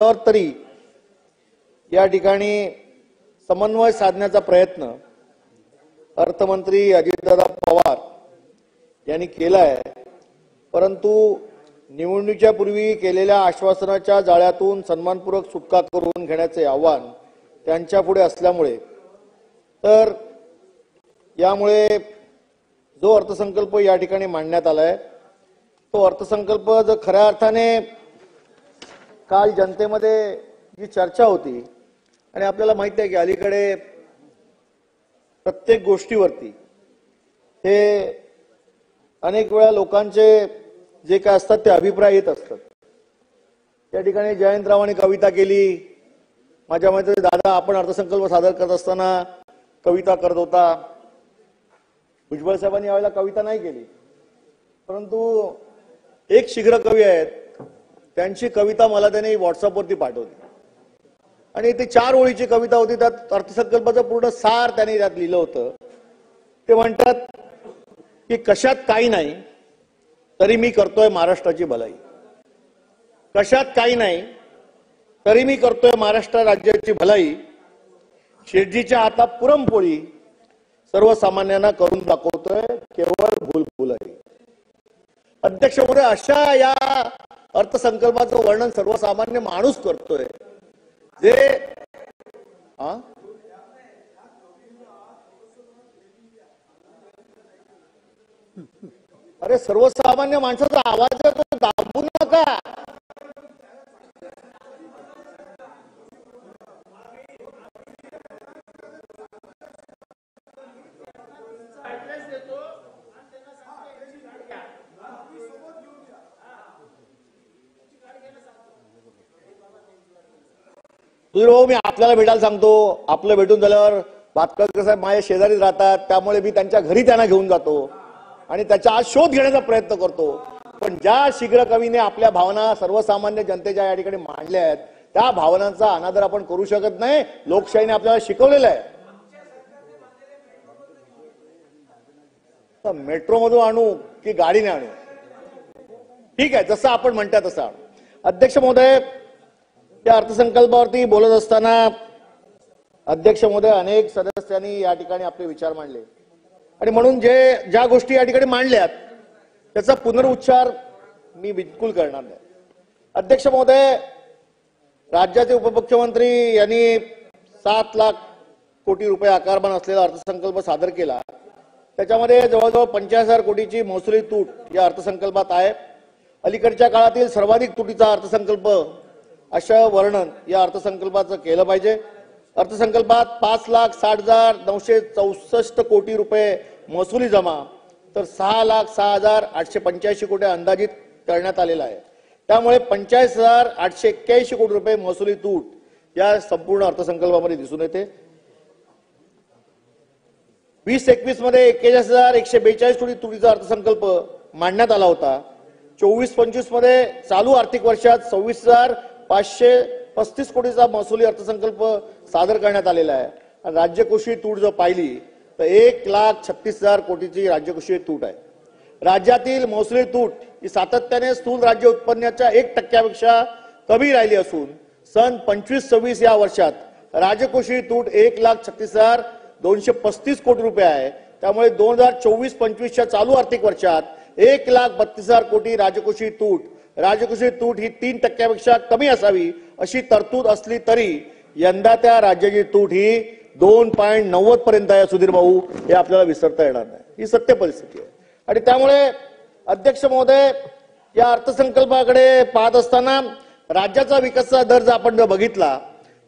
मुद्द्यावर तरी या ठिकाणी समन्वय साधण्याचा प्रयत्न अर्थमंत्री अजितदादा पवार यांनी केला आहे। परंतु निवडणुकीच्या पूर्वी केलेल्या आश्वासनाच्या जाळ्यातून सन्मानपूर्वक सुटका करून घेण्याचे आव्हान त्यांच्या पुढे असल्यामुळे तर यामुळे जो अर्थसंकल्प या ठिकाणी मांडण्यात आलाय तो अर्थसंकल्प जो खऱ्या अर्थाने काल जनतेमध्ये जी चर्चा होती आणि आपल्याला माहिती आहे की अलीकडे प्रत्येक गोष्टीवरती हे अनेक वेळा लोकांचे जे काय असतात ते अभिप्राय येत असतात। त्या ठिकाणी जयंतरावांनी कविता केली, माझ्या मते दादा आपण अर्थसंकल्प सादर करत असताना कविता करत होता। भुजबळ साहेबांनी यावेळेला कविता नाही केली, परंतु एक शीघ्र कवी आहेत त्यांची कविता मला त्यांनी व्हॉट्सअपवरती पाठवली आणि ती 4 ओळीची कविता होती। त्यात अर्थसंकल्पाचं पूर्ण सार त्यांनी त्यात लिहिलं होतं। ते म्हणतात की कशात काही नाही तरी मी करतोय महाराष्ट्राची भलाई, कशात काही नाही तरी मी करतोय महाराष्ट्र राज्याची भलाई, शेटजीच्या हातात पुरणपोळी सर्वसामान्यांना करून दाखवतोय केवळ भूलभुलाई। अध्यक्ष महोदय, अशा या अर्थसंकल्पाचं वर्णन सर्वसामान्य माणूस करतोय जे अरे सर्वसामान्य माणसाचा आवाज आहे तो दाबू नका। भाऊ मी आपल्याला भेटायला सांगतो, आपलं भेटून झाल्यावर भातकर साहेब माझ्या शेजारीच राहतात, त्यामुळे मी त्यांच्या घरी त्यांना घेऊन जातो आणि त्याचा आज शोध घेण्याचा प्रयत्न करतो। पण ज्या शीघ्र कवीने आपल्या भावना सर्वसामान्य जनतेच्या या ठिकाणी मांडल्या आहेत त्या भावनांचा अनादर आपण करू शकत नाही। लोकशाहीने आपल्याला शिकवलेलं आहे। तर मेट्रो मधून आणू की गाडीने आणू, ठीक आहे, जसं आपण म्हणता तसं। अध्यक्ष महोदय, या अर्थसंकल्पावरती बोलत असताना अध्यक्ष महोदय अनेक सदस्यांनी या ठिकाणी आपले विचार मांडले आणि म्हणून ज्या गोष्टी या ठिकाणी मांडल्यात त्याचा पुनरुच्चार मी बिलकुल करणार नाही। अध्यक्ष महोदय, राज्याचे उपमुख्यमंत्री यांनी 7 लाख कोटी रुपये आकारमान असलेला अर्थसंकल्प सादर केला। त्याच्यामध्ये जवळजवळ 50,000 कोटीची महसुली तूट या अर्थसंकल्पात आहे। अलीकडच्या काळातील सर्वाधिक तुटीचा अर्थसंकल्प अशा वर्णन या अर्थसंकल्पाचं केलं पाहिजे। अर्थसंकल्पात 5,60,964 कोटी रुपये महसुली जमा तर 6,06,885 कोटी अंदाजित करण्यात आलेला आहे। त्यामुळे 45,881 कोटी रुपये महसुली तूट या संपूर्ण अर्थसंकल्पामध्ये दिसून येते। 2021 मध्ये 41,142 कोटी तुटीचा अर्थसंकल्प मांडण्यात आला होता। 24-25 मध्ये चालू आर्थिक वर्षात 26,535 कोटीचा महसुली अर्थसंकल्प सादर करण्यात आलेला आहे। राज्यकोषीय तूट जर पाहिली तर 1,36,000 कोटीची राज्यकोषीय तूट आहे। राज्यातील महसुली तूट ही सातत्याने स्थूल राज्य उत्पन्नाच्या 1% कमी राहिली असून सन 25-26 या वर्षात राज्यकोषीय तूट 1,36,235 कोटी रुपये आहे। त्यामुळे 2024-25 च्या चालू आर्थिक वर्षात 1,32,000 कोटी राज्यकोषीय तूट ही 3% कमी असावी अशी तरतूद असली तरी यंदा त्या राज्याची तूट ही 2.90 पर्यंत आहे। सुधीर भाऊ, हे आपल्याला विसरता येणार नाही, ही सत्य परिस्थिती आहे। आणि त्यामुळे अध्यक्ष महोदय, या अर्थसंकल्पाकडे पाहत असताना राज्याचा विकासाचा दर जर आपण बघितला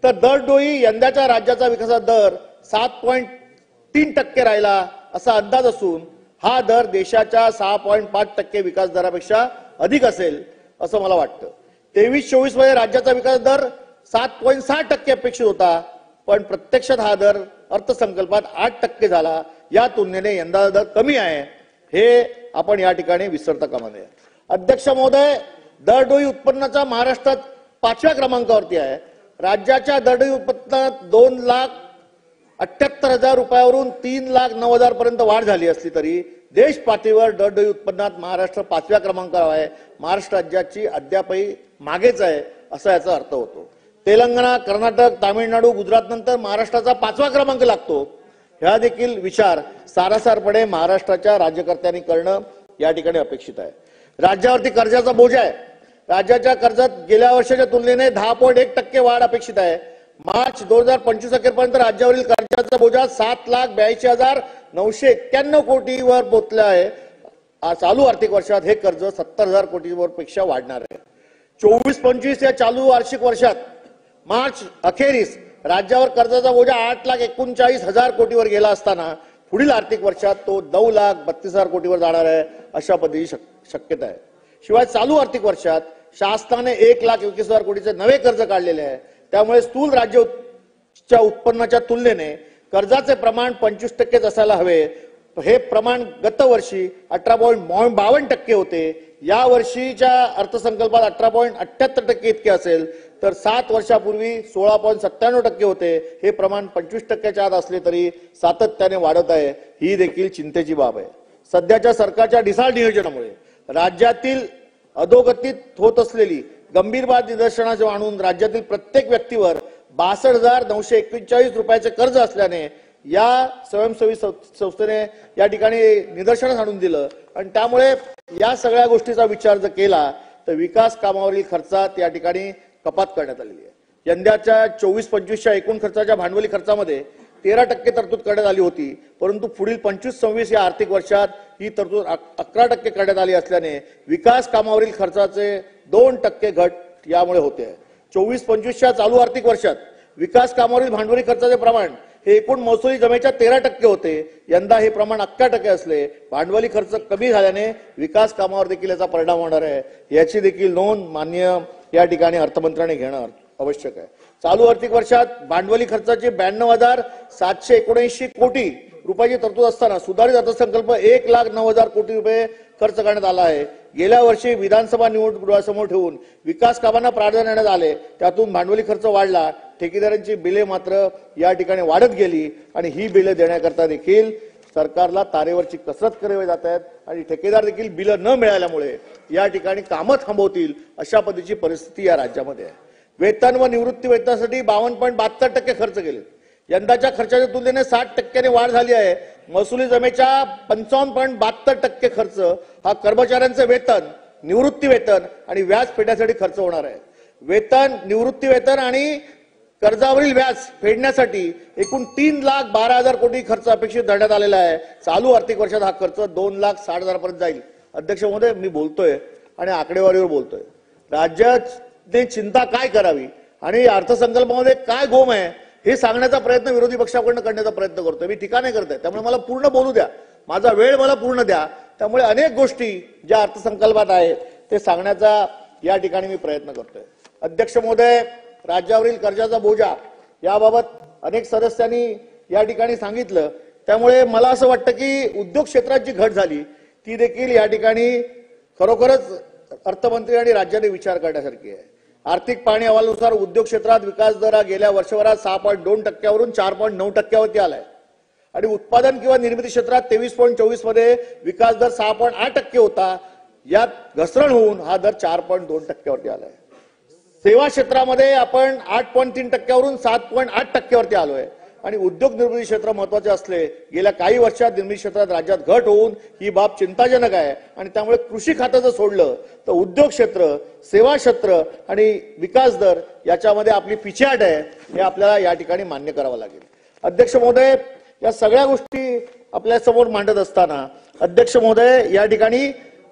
तर दरडोई यंदाच्या राज्याचा विकासाचा दर 7.3% राहिला असा अंदाज असून हा दर देशाच्या 6.5% विकास दरापेक्षा अधिक असेल असं मला वाटतं। 23-24 मध्ये राज्याचा विकास दर 7.6% अपेक्षित होता, पण प्रत्यक्षात हा दर अर्थसंकल्पात 8% झाला। या तुलनेने यंदा दर कमी आहे, हे आपण या ठिकाणी विसरता कामा नये। अध्यक्ष महोदय, दरडोई उत्पन्नाचा महाराष्ट्रात 5व्या क्रमांकावरती आहे। राज्याच्या दरडोई उत्पन्नात 2,78,000 रुपयावरून 3,09,000 पर्यंत वाढ झाली असली तरी देश पातळीवर दरडोई उत्पन्नात महाराष्ट्र 5व्या क्रमांकावर आहे। महाराष्ट्र राज्याची अद्यापही मागेच आहे असा याचा अर्थ होतो। तेलंगणा, कर्नाटक, तामिळनाडू, गुजरात नंतर महाराष्ट्राचा 5वा क्रमांक लागतो। ह्या देखील विचार सारासारपणे महाराष्ट्राच्या राज्यकर्त्यांनी करणं या ठिकाणी अपेक्षित आहे। राज्यावरती कर्जाचा बोजा आहे। राज्याच्या कर्जात गेल्या वर्षाच्या तुलनेने 10.1% वाढ अपेक्षित आहे। मार्च 2025 अखेरपर्यंत राज्यावरील कर्जाचा बोजा 7,82,991 कोटीवर पोहोचला आहे। चालू आर्थिक वर्षात हे कर्ज 70,000 कोटीवर पेक्षा वाढणार आहे। 24-25 या चालू वार्षिक वर्षात मार्च अखेरीस राज्यावर कर्जाचा बोजा 8,39,000 कोटीवर गेला असताना पुढील आर्थिक वर्षात तो 9,32,000 कोटीवर जाणार आहे, अशा पद्धतीची शक्यता आहे। शिवाय चालू आर्थिक वर्षात शासनाने 1,21,000 कोटीचे नवे कर्ज काढलेले आहे। त्यामुळे स्थूल राज्याच्या उत्पन्नाच्या तुलनेने कर्जाचे प्रमाण 25% असायला हवे। हे प्रमाण गत वर्षी 18.52% होते। या वर्षीच्या अर्थसंकल्पात 18.78% इतके असेल, तर 7 वर्षापूर्वी 16.97% होते। हे प्रमाण 25%च्या आत असले तरी सातत्याने वाढत आहे, ही देखील चिंतेची बाब आहे। सध्याच्या सरकारच्या ढिसाळ नियोजनामुळे राज्यातील अधोगतीत होत असलेली गंभीर बाब निदर्शनास आणून राज्यातील प्रत्येक व्यक्तीवर 62,941 रुपयाचे कर्ज असल्याने या स्वयंसेवी संस्थेने या ठिकाणी निदर्शनास आणून दिलं आणि त्यामुळे या सगळ्या गोष्टीचा विचार जर केला तर विकास कामावरील खर्चात या ठिकाणी कपात करण्यात आलेली आहे। यंदाच्या 24-25च्या एकूण खर्चाच्या भांडवली खर्चामध्ये 13% तरतूद करण्यात आली होती, परंतु पुढील 25-26 या आर्थिक वर्षात ही तरतूद 11% करण्यात आली असल्याने विकास कामावरील खर्चाचे 2% घट यामुळे होते आहे। 24-25च्या चालू आर्थिक वर्षात विकास कामावरील भांडवली खर्चाचे प्रमाण हे एकूण महसुली जमेच्या 13% होते। यंदा हे प्रमाण 11% असले। भांडवली खर्च कमी झाल्याने विकास कामावर देखील याचा परिणाम होणार आहे, याची देखील नोंद माननीय या ठिकाणी अर्थमंत्र्यांनी घेणं आवश्यक आहे। चालू आर्थिक वर्षात भांडवली खर्चाची 92,779 कोटी रुपयाची तरतूद असताना सुधारित अर्थसंकल्प 1,09,000 कोटी रुपये खर्च करण्यात आला आहे। गेल्या वर्षी विधानसभा निवडणूक डोळ्यासमोर ठेवून विकास कामांना प्राधान्य देण्यात आले, त्यातून भांडवली खर्च वाढला। ठेकेदारांची बिले मात्र या ठिकाणी वाढत गेली आणि ही बिले देण्याकरता देखील सरकारला तारेवरची कसरत करावी जात आहेत आणि ठेकेदार देखील बिल न मिळाल्यामुळे या ठिकाणी कामं थांबवतील, अशा पद्धतीची परिस्थिती या राज्यामध्ये आहे। वेतन व निवृत्ती वेतनासाठी 52.72% खर्च केले। यंदाच्या खर्चाच्या तुलनेने 60% वाढ झाली आहे। महसुली जमेच्या 55.72% खर्च हा कर्मचाऱ्यांचे वेतन, निवृत्ती वेतन आणि व्याज फेडण्यासाठी खर्च होणार आहे। वेतन, निवृत्ती वेतन आणि कर्जावरील व्याज फेडण्यासाठी एकूण 3,12,000 कोटी खर्च अपेक्षित धरण्यात आलेला आहे। चालू आर्थिक वर्षात हा खर्च 2,60,000 पर्यंत जाईल। अध्यक्ष महोदय, मी बोलतोय आणि आकडेवारीवर बोलतोय। राज्याने चिंता काय करावी आणि अर्थसंकल्पामध्ये काय गोम आहे हे सांगण्याचा प्रयत्न विरोधी पक्षाकडून करण्याचा प्रयत्न करतोय। मी टीका नाही करतोय, त्यामुळे मला पूर्ण बोलू द्या, माझा वेळ मला पूर्ण द्या। त्यामुळे अनेक गोष्टी ज्या अर्थसंकल्पात आहेत ते सांगण्याचा या ठिकाणी मी प्रयत्न करतोय। अध्यक्ष महोदय, राज्यावरील कर्जाचा बोजा याबाबत अनेक सदस्यांनी या ठिकाणी सांगितलं, त्यामुळे मला असं वाटतं की उद्योग क्षेत्रात जी घट झाली ती देखील या ठिकाणी खरोखरच अर्थमंत्री आणि राज्याने विचार करण्यासारखी आहे। आर्थिक पाहणी अहवालानुसार उद्योग क्षेत्रात विकास दर हा गेल्या वर्षभरात 6.2% वरून 4.9% आलाय आणि उत्पादन किंवा निर्मिती क्षेत्रात 23.24 मध्ये विकास दर 6.8% होता। यात घसरण होऊन हा दर 4.2% आलाय। सेवा क्षेत्रामध्ये आपण 8.3% वरून 7.8% आलोय आणि उद्योग निर्मिती क्षेत्र महत्वाचे असले गेल्या काही वर्षात निर्मिती क्षेत्रात राज्यात घट होऊन ही बाब चिंताजनक आहे आणि त्यामुळे कृषी खातं जर सोडलं तर उद्योग क्षेत्र, सेवा क्षेत्र आणि विकास दर याच्यामध्ये आपली पिछेहाट आहे, हे आपल्याला या ठिकाणी मान्य करावं लागेल। अध्यक्ष महोदय, या सगळ्या गोष्टी आपल्या समोर मांडत असताना अध्यक्ष महोदय या ठिकाणी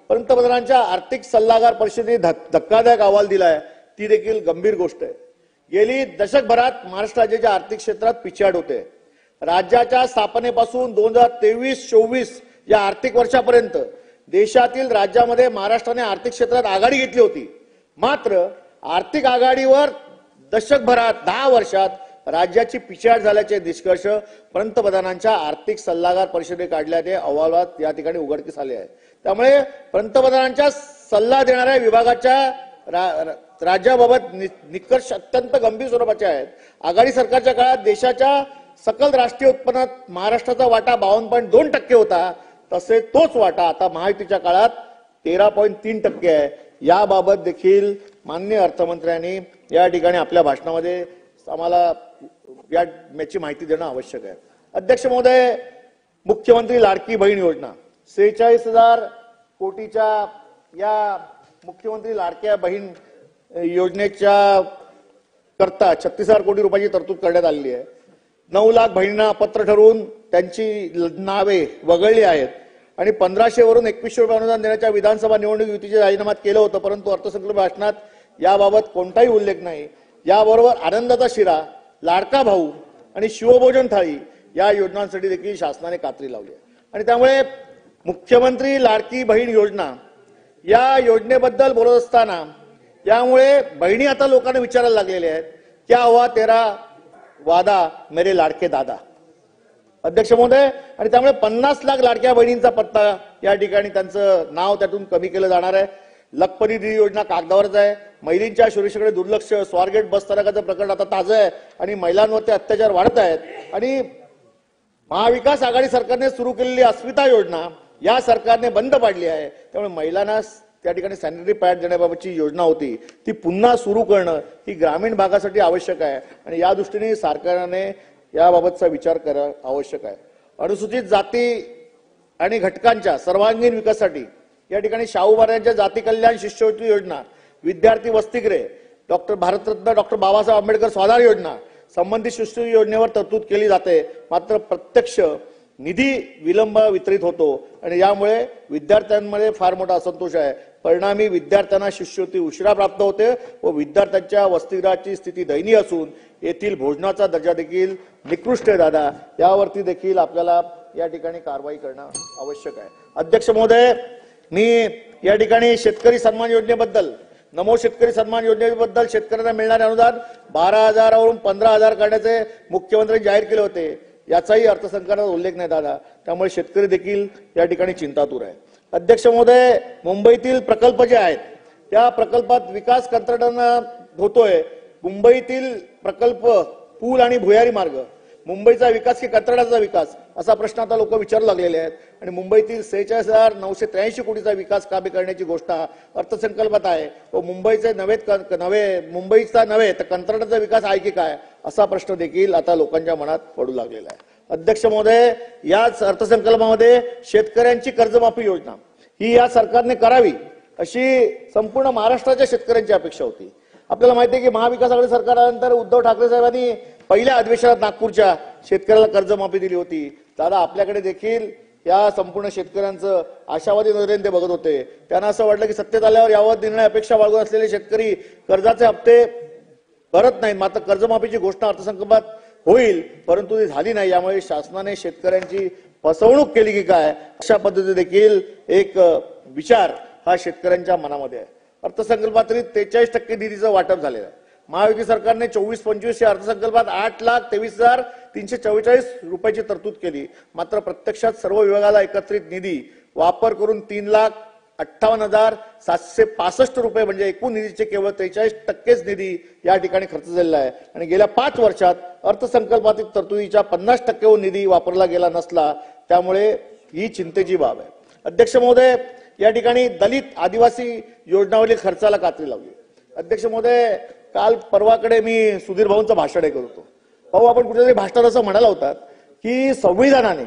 पंतप्रधानांच्या आर्थिक सल्लागार परिषदेने धक्कादायक अहवाल दिलाय, ती देखील गंभीर गोष्ट आहे। गेली दशकभरात महाराष्ट्र राज्याच्या आर्थिक क्षेत्रात पिछेहाट होते। राज्याच्या स्थापनेपासून 2023-24 या आर्थिक वर्षापर्यंत देशातील राज्यामध्ये महाराष्ट्राने आर्थिक क्षेत्रात आघाडी घेतली होती। मात्र आर्थिक आघाडीवर दशकभरात 10 वर्षात राज्याची पिछेहाट झाल्याचे निष्कर्ष पंतप्रधानांच्या आर्थिक सल्लागार परिषदेने काढल्याने अहवालात या ठिकाणी उघडकीस आले आहे। त्यामुळे पंतप्रधानांच्या सल्ला देणाऱ्या विभागाच्या राज्याबाबत निष्कर्ष अत्यंत गंभीर स्वरूपाचे आहेत। आघाडी सरकारच्या काळात देशाच्या सकल राष्ट्रीय उत्पन्नात महाराष्ट्राचा वाटा 52.2% होता, तसे तोच वाटा आता महायुतीच्या काळात 13.3% आहे. याबाबत देखील माननीय अर्थमंत्र्यांनी या ठिकाणी आपल्या भाषणामध्ये आम्हाला याची माहिती देणं आवश्यक आहे. अध्यक्ष महोदय, मुख्यमंत्री लाडकी बहीण योजना 46,000 कोटीच्या या मुख्यमंत्री लाडक्या बहीण योजनेच्या करता 36,000 कोटी रुपयाची तरतूद करण्यात आलेली आहे. 9 लाख बहिणींना अपात्र ठरवून त्यांची नावे वगळली आहेत आणि 1,500 वरून 2,100 रुपये अनुदान देण्याच्या विधानसभा निवडणूक युतीच्या जाहीरनाम्यात केलं होतं, परंतु अर्थसंकल्प भाषणात याबाबत कोणताही उल्लेख नाही. याबरोबर आनंदाचा शिरा, लाडका भाऊ आणि शिवभोजन थाळी या योजनांसाठी देखील शासनाने कात्री लावली आहे. आणि त्यामुळे मुख्यमंत्री लाडकी बहीण योजना या योजनेबद्दल बोलत असताना यामुळे बहिणी आता लोकांना विचारायला लागलेल्या आहेत, क्या हुआ तेरा वादा मेरे लाडके दादा. अध्यक्ष महोदय, आणि त्यामुळे 50 लाख लाडक्या बहिणींचा पत्ता या ठिकाणी त्यांचं नाव त्यातून कमी केलं जाणार आहे. लखपती दिदी योजना कागदावरच आहे. महिलांच्या सुरक्षेकडे दुर्लक्ष, स्वारगेट बस स्थानकाचं प्रकरण आता ताजं आहे आणि महिलांवरती अत्याचार वाढत आहेत. आणि महाविकास आघाडी सरकारने सुरू केलेली अस्मिता योजना या सरकारने बंद पाडली आहे. त्यामुळे महिलांना त्या ठिकाणी सॅनिटरी पॅड देण्याबाबतची योजना होती ती पुन्हा सुरू करणं ही ग्रामीण भागासाठी आवश्यक आहे आणि या दृष्टीने सरकारने याबाबतचा विचार करणं आवश्यक आहे. अनुसूचित जाती आणि घटकांच्या सर्वांगीण विकासासाठी या ठिकाणी शाहू महाराजांच्या जाती कल्याण शिष्यवृत्ती योजना, विद्यार्थी वसतिगृहे, भारतरत्न डॉक्टर बाबासाहेब आंबेडकर स्वाधार योजना संबंधित शिष्यवृत्ती योजनेवर तरतूद केली जाते. मात्र प्रत्यक्ष निधी विलंब वितरित होतो आणि यामुळे विद्यार्थ्यांमध्ये फार मोठा असंतोष आहे. परिणामी विद्यार्थ्यांना शिष्यवृत्ती उशिरा प्राप्त होते व विद्यार्थ्यांच्या वसतिगृहाची स्थिती दयनीय असून येथील भोजनाचा दर्जा देखील निकृष्ट आहे. दादा, यावरती देखील आपल्याला या ठिकाणी कारवाई करणं आवश्यक आहे. अध्यक्ष महोदय, मी या ठिकाणी शेतकरी सन्मान योजनेबद्दल, नमो शेतकरी सन्मान योजनेबद्दल शेतकऱ्यांना मिळणारे अनुदान 12,000 वरून 15,000 करण्याचे मुख्यमंत्र्यांनी जाहीर केले होते. याचाही अर्थसंकल्पात उल्लेख नाही दादा. त्यामुळे शेतकरी देखील या ठिकाणी चिंतातूर आहे. अध्यक्ष महोदय, मुंबईतील प्रकल्प जे आहेत त्या प्रकल्पात विकास कंत्राटांना होतोय. मुंबईतील प्रकल्प, पूल आणि भुयारी मार्ग, मुंबईचा विकास की कंत्राटाचा विकास असा प्रश्न आता लोक विचारू लागलेले आहेत. आणि मुंबईतील 46,983 कोटीचा विकास कामे करण्याची घोषणा अर्थसंकल्पात आहे. व मुंबईचा नव्हे तर कंत्राटाचा विकास आहे की काय असा प्रश्न देखील आता लोकांच्या मनात पडू लागलेला आहे. अध्यक्ष महोदय, याच अर्थसंकल्पामध्ये शेतकऱ्यांची कर्जमाफी योजना ही या सरकारने करावी अशी संपूर्ण महाराष्ट्राच्या शेतकऱ्यांची अपेक्षा होती. आपल्याला माहिती आहे की महाविकास आघाडी सरकार आल्यानंतर उद्धव ठाकरे साहेबांनी पहिल्या अधिवेशनात नागपूरच्या शेतकऱ्याला कर्जमाफी दिली होती. दादा, आपल्याकडे देखील या संपूर्ण शेतकऱ्यांचं आशावादी नजरेने ते बघत होते. त्यांना असं वाटलं की सत्तेत आल्यावर यावर निर्णय अपेक्षा बाळगून असलेले शेतकरी कर्जाचे हप्ते भरत नाहीत. मात्र कर्जमाफीची घोषणा अर्थसंकल्पात होईल, परंतु ती झाली नाही. यामुळे शासनाने शेतकऱ्यांची फसवणूक केली की काय अशा पद्धतीने देखील एक विचार हा शेतकऱ्यांच्या मनामध्ये आहे. अर्थसंकल्पात 43% निधीचं वाटप झालेलं आहे. महायुती सरकारने 24-25 या अर्थसंकल्पात 8,23,344 रुपयाची तरतूद केली. मात्र प्रत्यक्षात सर्व विभागाला एकत्रित निधी वापर करून 3,58,765 रुपये म्हणजे एकूण निधीचे केवळ 43% निधी या ठिकाणी खर्च झालेला आहे. आणि गेल्या 5 वर्षात अर्थसंकल्पातील तरतुदीच्या 50% निधी वापरला गेला नसला. त्यामुळे ही चिंतेची बाब आहे. अध्यक्ष महोदय, या ठिकाणी दलित आदिवासी योजनावरील खर्चाला कात्री लावली. अध्यक्ष महोदय, काल परवाकडे मी सुधीर भाऊंचं भाषण ऐकत होतो. भाऊ, आपण कुठेतरी भाषणात असं म्हणाला होतात की संविधानाने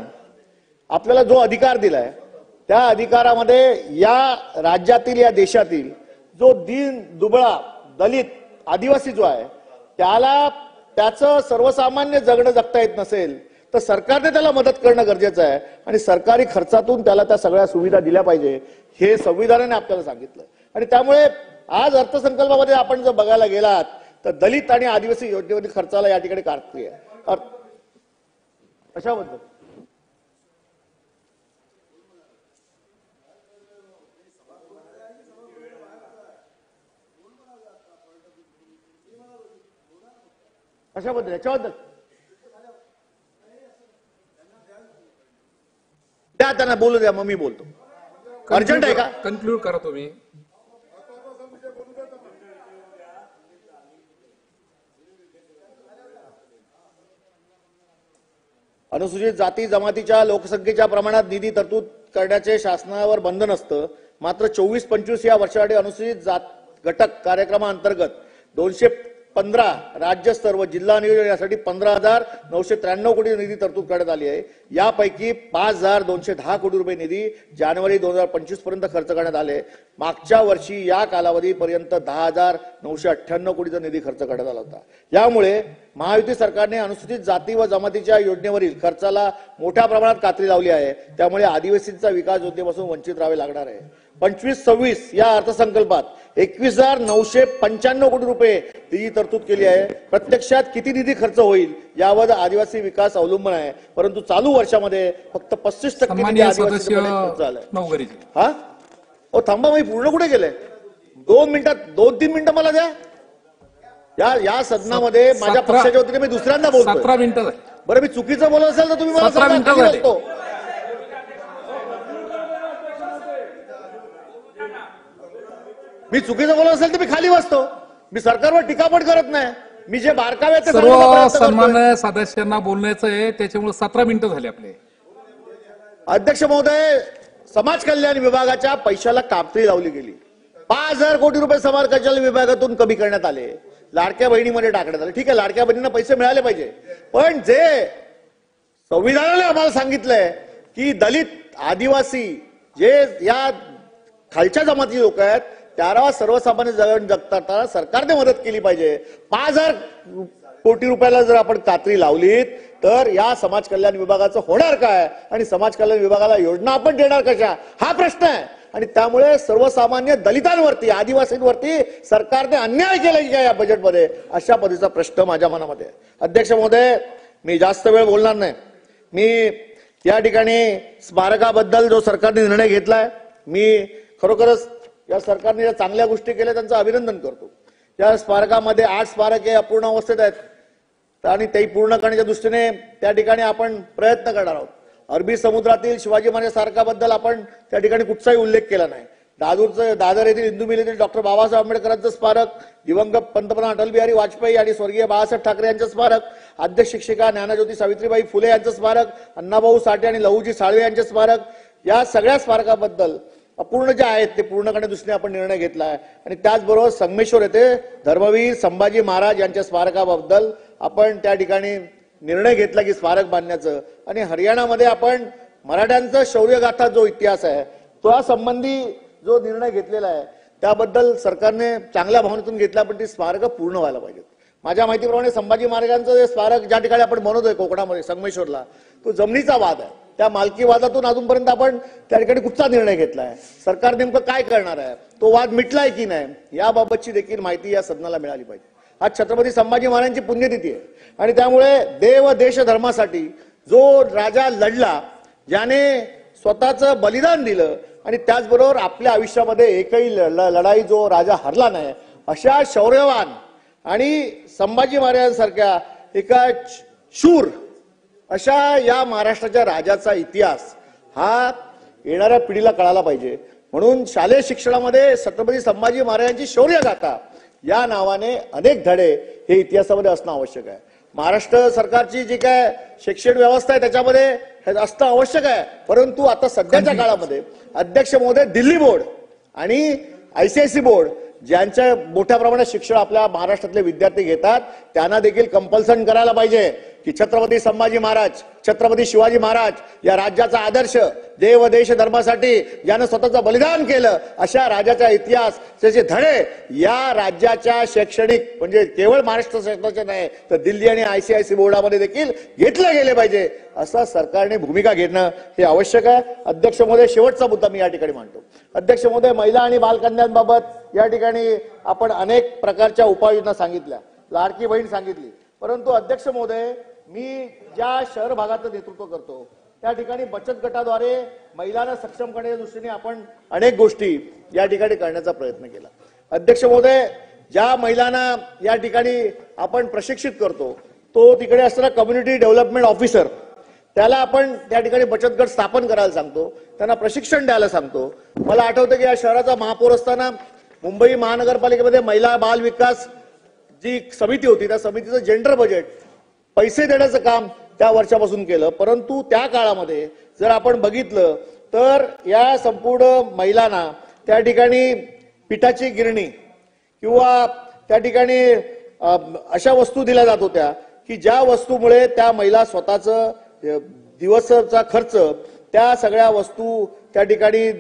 आपल्याला जो अधिकार दिलाय त्या अधिकारामध्ये या राज्यातील, या देशातील जो दीन दुबळा दलित आदिवासी जो आहे त्याला त्याचं सर्वसामान्य जगणं जगता येत नसेल तर सरकारने त्याला मदत करणं गरजेचं आहे आणि सरकारी खर्चातून त्याला त्या सगळ्या सुविधा दिल्या पाहिजे हे संविधानाने आपल्याला सांगितलं. आणि त्यामुळे आज अर्थसंकल्पामध्ये आपण जर बघायला गेलात तर दलित आणि आदिवासी योजनेवरील खर्चाला या ठिकाणी कात्री आहे. कशाबद्दल याच्याबद्दल द्या त्यांना बोलू द्या, मग मी बोलतो. अर्जंट आहे का? कन्क्लूड करा तुम्ही. अनुसूचित जाती जमातीच्या लोकसंख्येच्या प्रमाणात निधी तरतूद करण्याचे शासनावर बंधन असतं. मात्र 24-25 या वर्षासाठी अनुसूचित जात घटक कार्यक्रमाअंतर्गत 215 राज्यस्तर व जिल्हा नियोजन यासाठी 15,993 कोटी निधी तरतूद करण्यात आली आहे। यापैकी 5,210 कोटी रुपये निधी जानेवारी 2025 पर्यंत खर्च करण्यात आले। मागच्या वर्षी या कालावधीपर्यंत 10,998 कोटीचा निधी खर्च करण्यात आला होता। यामुळे महायुती सरकारने अनुसूचित जाती व जमातीच्या योजनेवरील खर्चाला मोठ्या प्रमाणात कात्री लावली आहे। त्यामुळे आदिवासींचा विकास योजनेपासून वंचित राहावे लागणार आहे। 25-26 या अर्थसंकल्पात 21,995 कोटी रुपये निधी तरतूद केली आहे। प्रत्यक्षात किती निधी खर्च होईल यावर आदिवासी विकास अवलंबून आहे, परंतु चालू वर्षामध्ये फक्त 35% निधी आदिवासी खर्च झालाय। हा ओ थांबा, मी पूर्ण कुठे गेले? 2-3 मिनिटं मला द्या। या सदनामध्ये माझ्या पक्षाच्या वतीने मी दुसऱ्यांदा बोलतोय। 17 मिनिटं। बरं, मी चुकीचं बोलत असेल तर तुम्ही मला सांगा। मी चुकीचं बोलत असेल तर मी खाली बसतो। मी सरकारवर टीका पण करत नाही। मी जे बारकावे ते सर्व सन्मान्य सदस्यांना बोलण्याचं आहे, त्याच्यामुळे 17 मिनिटं झाले आपले। अध्यक्ष महोदय, समाज कल्याण विभागाच्या पैशाला कापणी लावली गेली। 5,000 कोटी रुपये समाज कल्याण विभागातून कमी करण्यात आले, लाडक्या बहिणीमध्ये टाकण्यात आले। ठीक आहे, लाडक्या बहिणींना पैसे मिळाले पाहिजे, पण जे संविधानाने आम्हाला सांगितलंय की दलित, आदिवासी जे या खालच्या जमाती लोक आहेत त्याला सर्वसामान्य जगण जगताना सरकारने मदत केली पाहिजे। 5,000 कोटी रुपयाला जर आपण कात्री लावलीत तर या समाज कल्याण विभागाचं होणार काय आणि समाज कल्याण विभागाला योजना आपण देणार कशा, हा प्रश्न आहे। आणि त्यामुळे सर्वसामान्य दलितांवरती, आदिवासींवरती सरकारने अन्याय केला की काय या बजेटमध्ये, अशा पद्धतीचा प्रश्न माझ्या मनामध्ये आहे। अध्यक्ष महोदय, मी जास्त वेळ बोलणार नाही। मी या ठिकाणी स्मारकाबद्दल जो सरकारने निर्णय घेतलाय, मी खरोखरच या सरकारने ज्या चांगल्या गोष्टी केल्या त्यांचं अभिनंदन करतो। या स्मारकामध्ये 8 स्मारके अपूर्ण अवस्थेत आहेत आणि ते पूर्ण करण्याच्या दृष्टीने त्या ठिकाणी आपण प्रयत्न करणार आहोत। अरबी समुद्रातील शिवाजी महाराज स्मारकाबद्दल आपण त्या ठिकाणी कुठचाही उल्लेख केला नाही। दादर येथील हिंदू मिल येथील डॉक्टर बाबासाहेब आंबेडकरांचं स्मारक, दिवंगत पंतप्रधान अटल बिहारी वाजपेयी आणि स्वर्गीय बाळासाहेब ठाकरे यांचं स्मारक, आद्य शिक्षिका ज्ञानज्योती सावित्रीबाई फुले यांचं स्मारक, अण्णाभाऊ साठे आणि लहुजी साळवे यांचे स्मारक, या सगळ्या स्मारकाबद्दल अपूर्ण जे आहेत ते पूर्ण करण्याच्या दृष्टीने आपण निर्णय घेतला आहे। आणि त्याचबरोबर संगमेश्वर येथे धर्मवीर संभाजी महाराज यांच्या स्मारकाबद्दल आपण त्या ठिकाणी निर्णय घेतला की स्मारक बांधण्याचं। आणि हरियाणामध्ये आपण मराठ्यांचा शौर्यगाथा जो इतिहास आहे त्या संबंधी जो निर्णय घेतलेला आहे त्याबद्दल सरकारने चांगल्या भावनेतून घेतला, पण ती स्मारकं पूर्ण व्हायला पाहिजेत। माझ्या माहितीप्रमाणे संभाजी महाराजांचं जे स्मारक ज्या ठिकाणी आपण बनवतोय कोकणामध्ये संगमेश्वरला, तो जमिनीचा वाद आहे। त्या मालकी वादातून अजूनपर्यंत आपण त्या ठिकाणी कुठचा निर्णय घेतलाय, सरकार नेमकं काय करणार आहे, तो वाद मिटलाय की नाही, याबाबतची देखील माहिती या सदनाला मिळाली पाहिजे। आज छत्रपती संभाजी महाराजांची पुण्यतिथी आहे आणि त्यामुळे देव देश धर्मासाठी जो राजा लढला, ज्याने स्वतःचं बलिदान दिलं आणि त्याचबरोबर आपल्या आयुष्यामध्ये एकही लढाई जो राजा हरला नाही, अशा शौर्यवान आणि संभाजी महाराजांसारख्या एका शूर अशा या महाराष्ट्राच्या राजाचा इतिहास हा येणाऱ्या पिढीला कळायला पाहिजे। म्हणून शालेय शिक्षणामध्ये छत्रपती संभाजी महाराजांची शौर्यगाथा या नावाने अनेक धडे हे इतिहासामध्ये असणं आवश्यक आहे। महाराष्ट्र सरकारची जी काय शिक्षण व्यवस्था आहे त्याच्यामध्ये हे असणं आवश्यक आहे, परंतु आता सध्याच्या काळामध्ये अध्यक्ष महोदय, दिल्ली बोर्ड आणि ICSE बोर्ड ज्यांच्या मोठ्या प्रमाणात शिक्षण आपल्या महाराष्ट्रातले विद्यार्थी घेतात त्यांना देखील कंपल्सन करायला पाहिजे की छत्रपती संभाजी महाराज, छत्रपती शिवाजी महाराज या राज्याचा आदर्श, देव देश धर्मासाठी ज्यानं स्वतःचं बलिदान केलं, अशा राजाचा इतिहास, त्याचे धडे या राज्याच्या शैक्षणिक म्हणजे केवळ महाराष्ट्र शासनाचे नाही तर दिल्ली आणि ICSE बोर्डामध्ये देखील घेतले गेले पाहिजे, असं सरकारने भूमिका घेणं हे आवश्यक आहे। अध्यक्ष महोदय, शेवटचा मुद्दा मी या ठिकाणी मांडतो। अध्यक्ष महोदय, महिला आणि बालकल्याणाबाबत या ठिकाणी आपण अनेक प्रकारच्या उपाययोजना सांगितल्या, लाडकी बहीण सांगितली, परंतु अध्यक्ष महोदय, मी ज्या शहर भागाचं नेतृत्व करतो त्या ठिकाणी बचत गटाद्वारे महिलांना सक्षम करण्याच्या दृष्टीने आपण अनेक गोष्टी या ठिकाणी करण्याचा प्रयत्न केला। अध्यक्ष महोदय, ज्या महिलांना या ठिकाणी आपण प्रशिक्षित करतो तो तिकडे असणारा कम्युनिटी डेव्हलपमेंट ऑफिसर, त्याला आपण त्या ठिकाणी बचत गट स्थापन करायला सांगतो, त्यांना प्रशिक्षण द्यायला सांगतो। मला आठवतं की या शहराचा महापौर असताना मुंबई महानगरपालिकेमध्ये महिला बाल विकास जी समिती होती त्या समितीचं जेंडर बजेट पैसे देण्याचं काम त्या वर्षापासून केलं, परंतु त्या काळामध्ये जर आपण बघितलं तर या संपूर्ण महिलांना त्या ठिकाणी पिठाची गिरणी किंवा त्या ठिकाणी अशा वस्तू दिल्या जात होत्या की ज्या वस्तूमुळे त्या महिला स्वतःचं दिवसाचा खर्च त्या सगळ्या वस्तू त्या ठिकाणी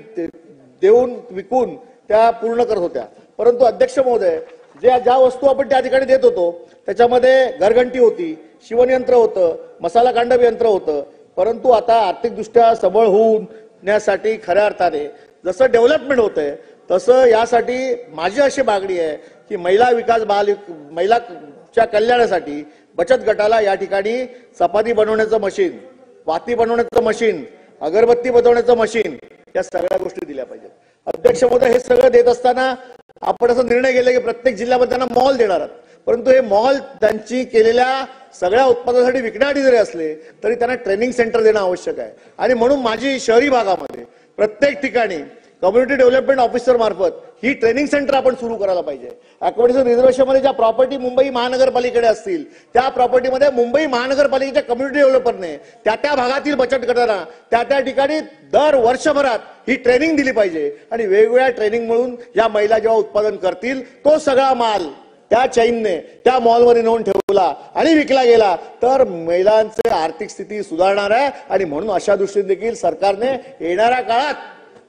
देऊन विकून त्या पूर्ण करत होत्या. परंतु अध्यक्ष महोदय, ज्या वस्तू आपण त्या ठिकाणी देत होतो त्याच्यामध्ये घरघंटी होती, शिवणयंत्र होतं, मसाला कांडप यंत्र होतं. परंतु आता आर्थिकदृष्ट्या सबळ होण्यासाठी खऱ्या अर्थाने जसं डेव्हलपमेंट होतंय तसं यासाठी माझी अशी मागणी आहे की महिला विकास महिलाच्या कल्याणासाठी बचत गटाला या ठिकाणी चपाती बनवण्याचं मशीन, वाती बनवण्याचं मशीन, अगरबत्ती बनवण्याचं मशीन या सगळ्या गोष्टी दिल्या पाहिजेत. अध्यक्ष महोदय, हे सगळं देत असताना आपण असं निर्णय केला की प्रत्येक जिल्ह्यामध्ये त्यांना मॉल देणार आहात. परंतु हे मॉल त्यांची केलेल्या सगळ्या उत्पादनासाठी विकण्यासाठी जरी असले तरी त्यांना ट्रेनिंग सेंटर देणं आवश्यक आहे. आणि म्हणून माझी शहरी भागामध्ये प्रत्येक ठिकाणी कम्युनिटी डेव्हलपमेंट ऑफिसर मार्फत ही ट्रेनिंग सेंटर आपण सुरू करायला पाहिजे. अकोमोडेशन रिझर्वेशनमध्ये ज्या प्रॉपर्टी मुंबई महानगरपालिकेकडे असतील त्या प्रॉपर्टीमध्ये मुंबई महानगरपालिकेच्या कम्युनिटी डेव्हलपरने त्या भागातील बचत गटांना त्या ठिकाणी दर वर्षभरात ही ट्रेनिंग दिली पाहिजे. आणि वेगवेगळ्या ट्रेनिंग मिळून या महिला जेव्हा उत्पादन करतील तो सगळा माल त्या चैनने त्या मॉलमध्ये नेऊन ठेवला आणि विकला गेला तर महिलांची आर्थिक स्थिती सुधारणार आहे. आणि म्हणून अशा दृष्टीने देखील सरकारने येणाऱ्या काळात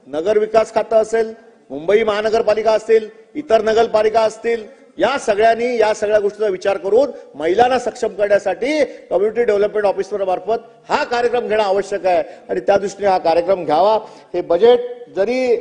नगर विकास खातं असेल, मुंबई महानगरपालिका असतील, इतर नगरपालिका असतील, या सगळ्यांनी या सगळ्या गोष्टीचा विचार करून महिलांना सक्षम करण्यासाठी कम्युनिटी डेव्हलपमेंट ऑफिसर मार्फत हा कार्यक्रम घेणं आवश्यक आहे. आणि त्या दृष्टीने हा कार्यक्रम घ्यावा. हे बजेट जरी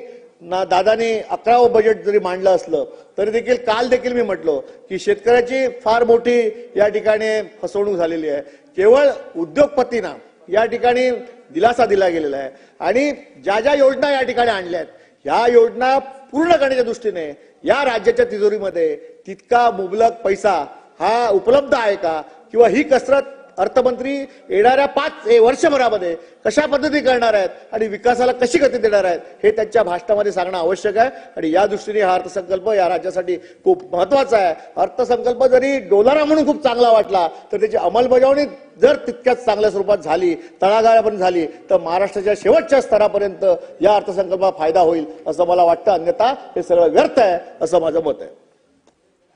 दादानी 11वं बजेट जरी मांडलं असलं तरी देखील काल देखील मी म्हटलो की शेतकऱ्याची फार मोठी या ठिकाणी फसवणूक झालेली आहे. केवळ उद्योगपतींना या ठिकाणी दिलासा दिला गेलेला आहे. आणि ज्या योजना या ठिकाणी आणल्या आहेत ह्या योजना पूर्ण करण्याच्या दृष्टीने या राज्याच्या तिजोरीमध्ये तितका मुबलक पैसा हा उपलब्ध आहे का, किंवा ही कसरत अर्थमंत्री येणाऱ्या 5 वर्षभरामध्ये कशा पद्धती करणार आहेत आणि विकासाला कशी गती देणार आहेत हे त्यांच्या भाषणामध्ये सांगणं आवश्यक आहे. आणि या दृष्टीने हा अर्थसंकल्प या राज्यासाठी खूप महत्वाचा आहे. अर्थसंकल्प जरी डोलारा म्हणून खूप चांगला वाटला तर त्याची अंमलबजावणी जर तितक्याच चांगल्या स्वरूपात झाली, तळागाळापर्यंत झाली तर महाराष्ट्राच्या शेवटच्या स्तरापर्यंत या अर्थसंकल्पाचा फायदा होईल असं मला वाटतं. अन्यथा हे सगळं व्यर्थ आहे असं माझं मत आहे.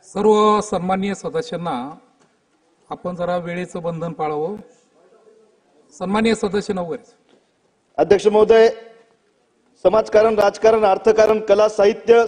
सर्व सन्माननीय सदस्यांना आपण जरा वेळेचं बंधन पाळावं. सन्माननीय सदस्य नवघरे. अध्यक्ष महोदय, समाजकारण, राजकारण, अर्थकारण, कला, साहित्य,